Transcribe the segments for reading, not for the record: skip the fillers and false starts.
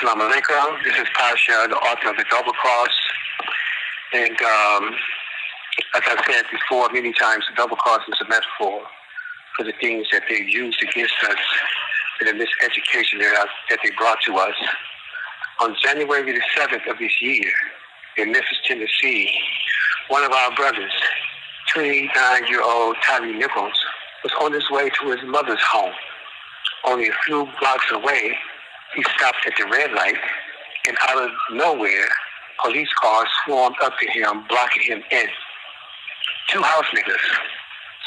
Assalamu alaikum. This is Pasha, the author of The Double Cross. And as I've said before many times, the double cross is a metaphor for the things that they've used against us and the miseducation that they brought to us. On January the 7th of this year, in Memphis, Tennessee, one of our brothers, 29-year-old Tyree Nichols, was on his way to his mother's home. Only a few blocks away, he stopped at the red light, and out of nowhere, police cars swarmed up to him, blocking him in. Two house niggas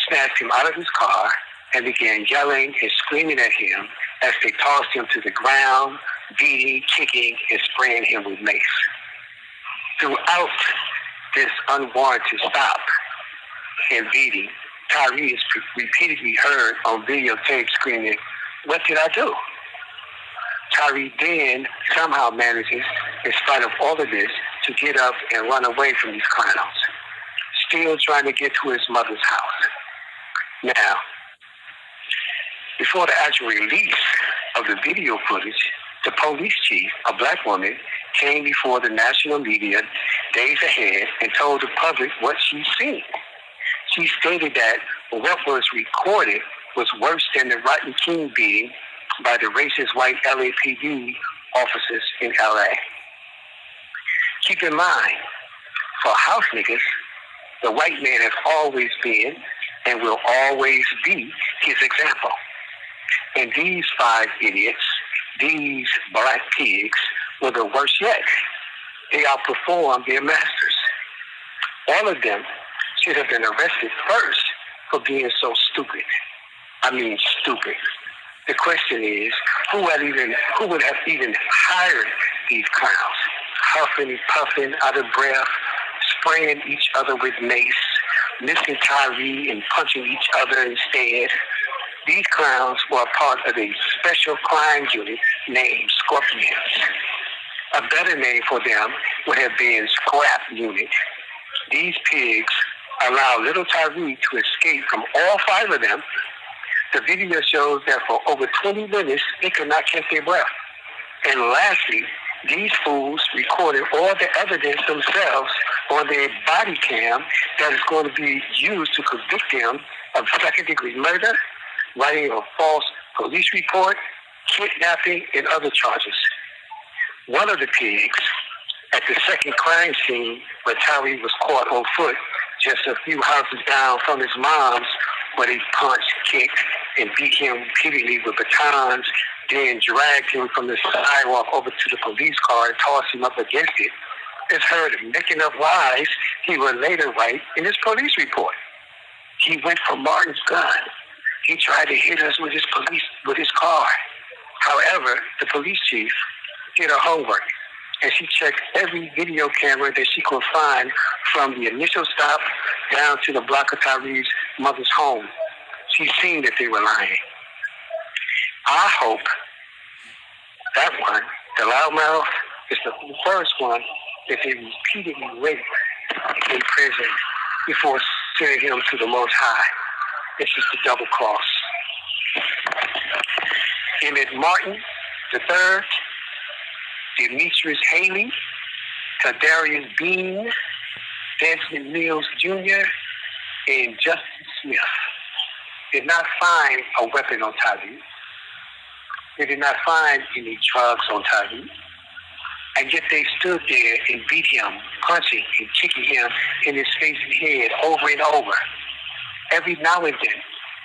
snatched him out of his car and began yelling and screaming at him as they tossed him to the ground, beating, kicking, and spraying him with mace. Throughout this unwarranted stop and beating, Tyree is repeatedly heard on videotape screaming, "What did I do?" Tyree then somehow manages, in spite of all of this, to get up and run away from these clowns, still trying to get to his mother's house. Now, before the actual release of the video footage, the police chief, a black woman, came before the national media days ahead and told the public what she'd seen. She stated that what was recorded was worse than the Rodney King beating by the racist white LAPD officers in LA. Keep in mind, for house niggas, the white man has always been and will always be his example. And these five idiots, these black pigs, were the worst yet. They outperformed their masters. All of them should have been arrested first for being so stupid. I mean stupid. The question is, who would have even hired these clowns? Huffing and puffing, out of breath, spraying each other with mace, missing Tyree and punching each other instead. These clowns were a part of a special crime unit named Scorpions. A better name for them would have been Scrap Unit. These pigs allowed little Tyree to escape from all five of them. The video shows that for over 20 minutes, they could not catch their breath. And lastly, these fools recorded all the evidence themselves on their body cam that is going to be used to convict them of second-degree murder, writing a false police report, kidnapping, and other charges. One of the pigs, at the second crime scene where Tyree was caught on foot just a few houses down from his mom's, where they punched, kicked, and beat him repeatedly with batons, then dragged him from the sidewalk over to the police car and tossed him up against it, is heard making up lies he would later write in his police report. He went for Martin's gun. He tried to hit us with his car. However, the police chief did her homework, and she checked every video camera that she could find from the initial stop down to the block of Tyree's mother's home. She's seen that they were lying. I hope that one, the loudmouth, is the first one that they repeatedly raped in prison before sending him to the Most High. This is the double cross. Emmett Martin III, Demetrius Haley, Tadarius Bean, Desmond Mills Jr., and Justice Smith did not find a weapon on Tyree. They did not find any drugs on Tyree. And yet they stood there and beat him, punching and kicking him in his face and head over and over. Every now and then,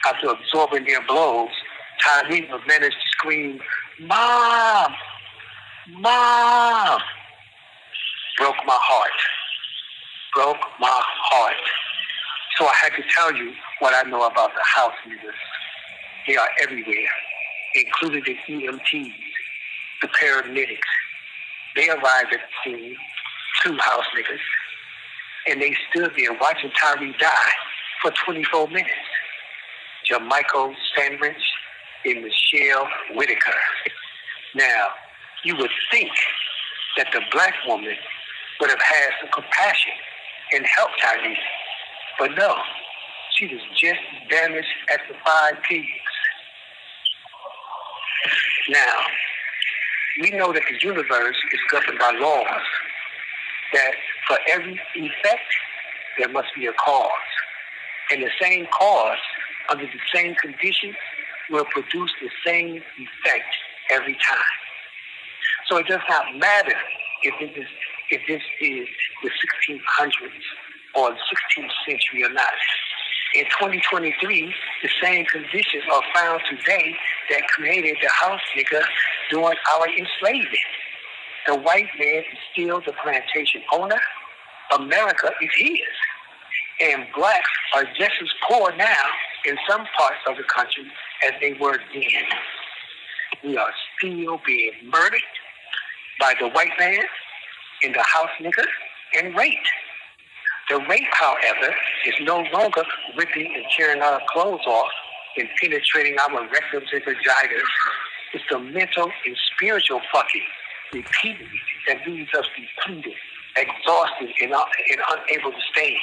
after absorbing their blows, Tyree would manage to scream, "Mom! Mom!" Broke my heart. Broke my heart. So I had to tell you what I know about the house niggas. They are everywhere, including the EMTs, the paramedics. They arrived at the scene, two house niggas, and they stood there watching Tyree die for 24 minutes. Jermichael Sandridge and Michelle Whitaker. Now, you would think that the black woman would have had some compassion and helped Tyree, but no, she was just as damaged as the five pigs. Now, We know that the universe is governed by laws, that for every effect, there must be a cause. And the same cause, under the same conditions, will produce the same effect every time. So it does not matter if this is the 1600s or the 16th century or not. In 2023, the same conditions are found today that created the house nigger during our enslavement. The white man is still the plantation owner. America is his. And blacks are just as poor now in some parts of the country as they were then. We are still being murdered by the white man and the house nigger and raped. The rape, however, is no longer ripping and tearing our clothes off and penetrating our rectums and vaginas. It's the mental and spiritual fucking repeatedly that leaves us depleted, exhausted, and unable to stand.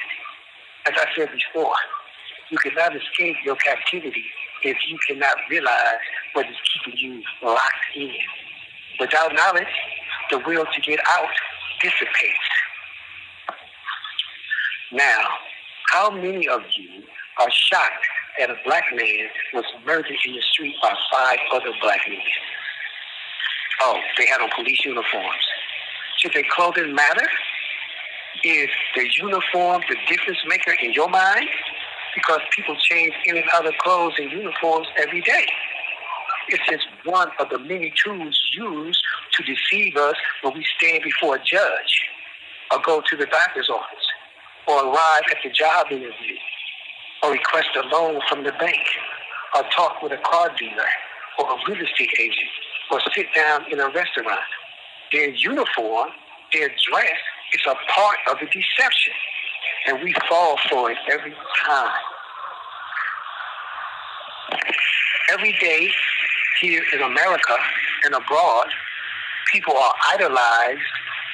As I said before, you cannot escape your captivity if you cannot realize what is keeping you locked in. Without knowledge, the will to get out dissipates. Now, how many of you are shocked that a black man was murdered in the street by 5 other black men? Oh, they had on police uniforms. Should their clothing matter? Is the uniform the difference maker in your mind? Because people change in and out of clothes and uniforms every day. It's just one of the many tools used to deceive us when we stand before a judge, or go to the doctor's office, or arrive at the job interview, or request a loan from the bank, or talk with a car dealer, or a real estate agent, or sit down in a restaurant. Their uniform, their dress, is a part of the deception, and we fall for it every time. Every day here in America and abroad, people are idolized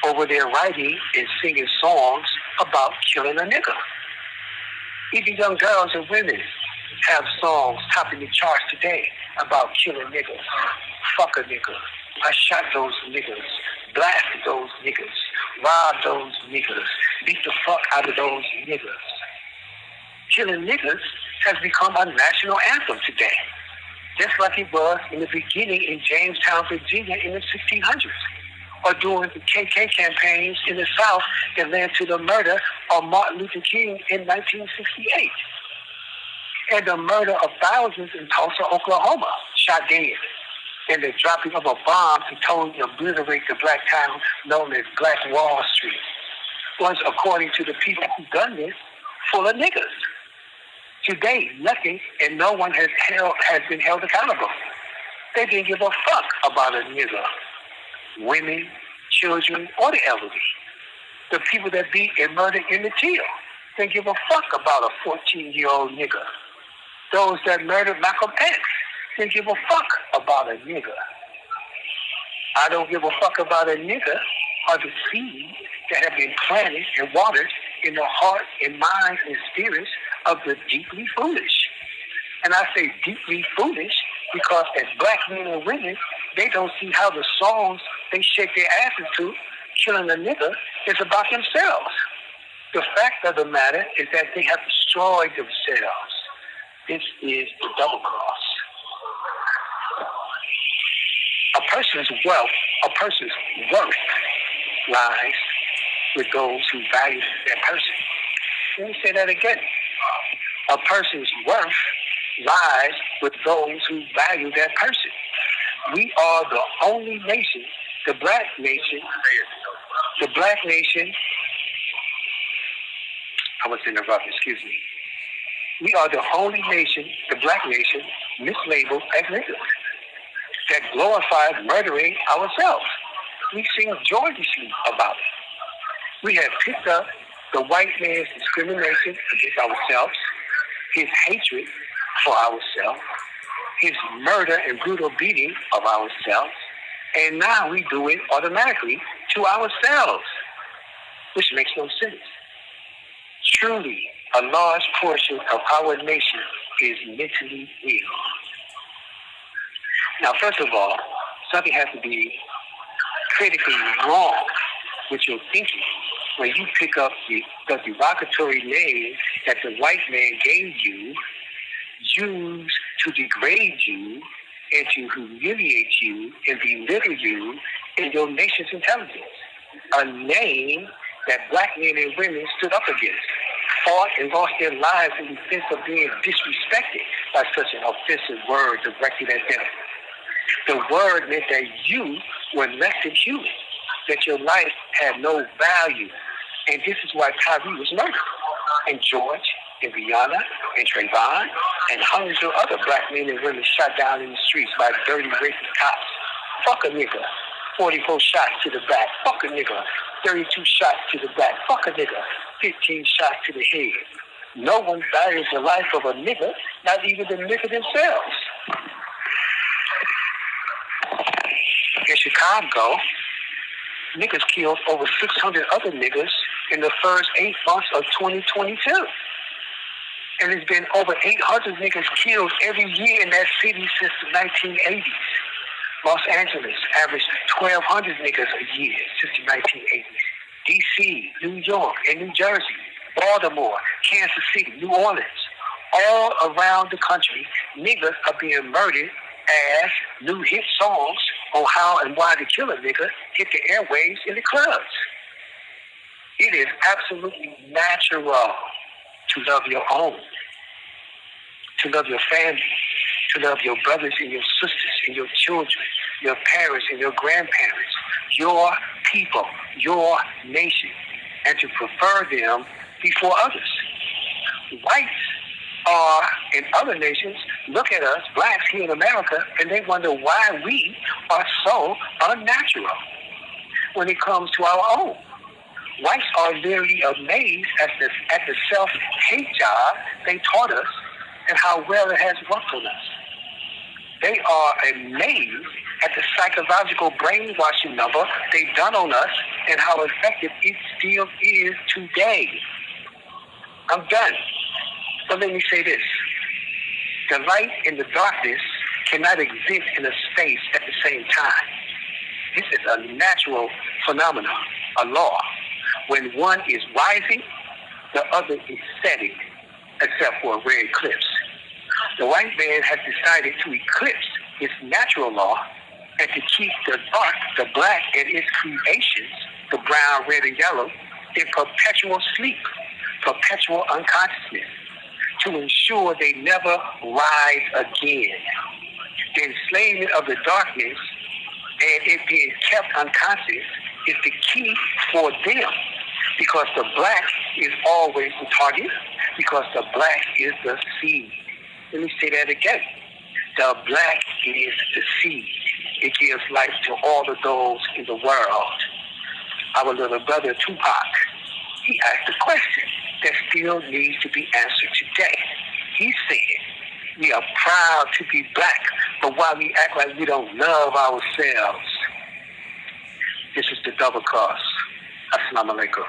over their writing and singing songs about killing a nigger. Even young girls and women have songs topping the charts today about killing niggas. Fuck a nigga. I shot those niggas. Blasted those niggas. Robbed those niggas. Beat the fuck out of those niggas. Killing niggas has become a national anthem today, just like it was in the beginning in Jamestown, Virginia in the 1600s, or during the KK campaigns in the South that led to the murder of Martin Luther King in 1968, and the murder of thousands in Tulsa, Oklahoma, shot dead, and the dropping of a bomb to totally obliterate the black town known as Black Wall Street was, according to the people who done this, full of niggas. Today, nothing and no one has been held accountable. They didn't give a fuck about a nigger, women, children, or the elderly. The people that beat and murdered Emmett Till didn't give a fuck about a 14-year-old nigger. Those that murdered Malcolm X didn't give a fuck about a nigger. I don't give a fuck about a nigger are the seeds that have been planted and watered in the heart and minds and spirits of the deeply foolish. And I say deeply foolish because as black men and women, they don't see how the songs they shake their asses to, killing a nigger, is about themselves. The fact of the matter is that they have destroyed themselves. This is the double cross. A person's worth lies with those who value that person. Let me say that again. A person's worth lies with those who value that person. We are the only nation, the black nation, I was interrupted, excuse me. We are the only nation, the black nation, mislabeled as niggas, that glorifies murdering ourselves. We sing joyously about it. We have picked up the white man's discrimination against ourselves, his hatred for ourselves, his murder and brutal beating of ourselves, and now we do it automatically to ourselves, which makes no sense. Truly, a large portion of our nation is mentally ill. Now, first of all, something has to be critically wrong with your thinking when you pick up the derogatory name that the white man gave you, used to degrade you and to humiliate you and belittle you in your nation's intelligence. A name that black men and women stood up against, fought and lost their lives in defense of being disrespected by such an offensive word directed at them. The word meant that you were less than human, that your life had no value. And this is why Tyree was murdered. And George, and Brianna, and Trayvon, and hundreds of other black men and women shot down in the streets by dirty racist cops. Fuck a nigga. 44 shots to the back. Fuck a nigga. 32 shots to the back. Fuck a nigga. 15 shots to the head. No one values the life of a nigga, not even the nigga themselves. In Chicago, niggas killed over 600 other niggas in the first 8 months of 2022. And there's been over 800 niggas killed every year in that city since the 1980s. Los Angeles averaged 1,200 niggas a year since the 1980s. D.C., New York, and New Jersey, Baltimore, Kansas City, New Orleans, all around the country, niggas are being murdered as new hit songs on how and why to kill a nigga hit the airwaves in the clubs. It is absolutely natural to love your own, to love your family, to love your brothers and your sisters and your children, your parents and your grandparents, your people, your nation, and to prefer them before others. Whites are, in other nations, look at us, blacks here in America, and they wonder why we are so unnatural when it comes to our own. Whites are literally amazed at the self-hate job they taught us and how well it has worked on us. They are amazed at the psychological brainwashing number they've done on us and how effective it still is today. I'm done. But let me say this. The light and the darkness cannot exist in a space at the same time. This is a natural phenomenon, a law. When one is rising, the other is setting, except for a rare eclipse. The white man has decided to eclipse its natural law and to keep the dark, the black, and its creations, the brown, red, and yellow, in perpetual sleep, perpetual unconsciousness, to ensure they never rise again. The enslavement of the darkness and it being kept unconscious is the key for them, because the black is always the target, because the black is the seed. Let me say that again. The black is the seed. It gives life to all of those in the world. Our little brother Tupac, he asked a question that still needs to be answered today. He said, we are proud to be black, but why we act like we don't love ourselves? This is the double cross. Assalamu alaikum.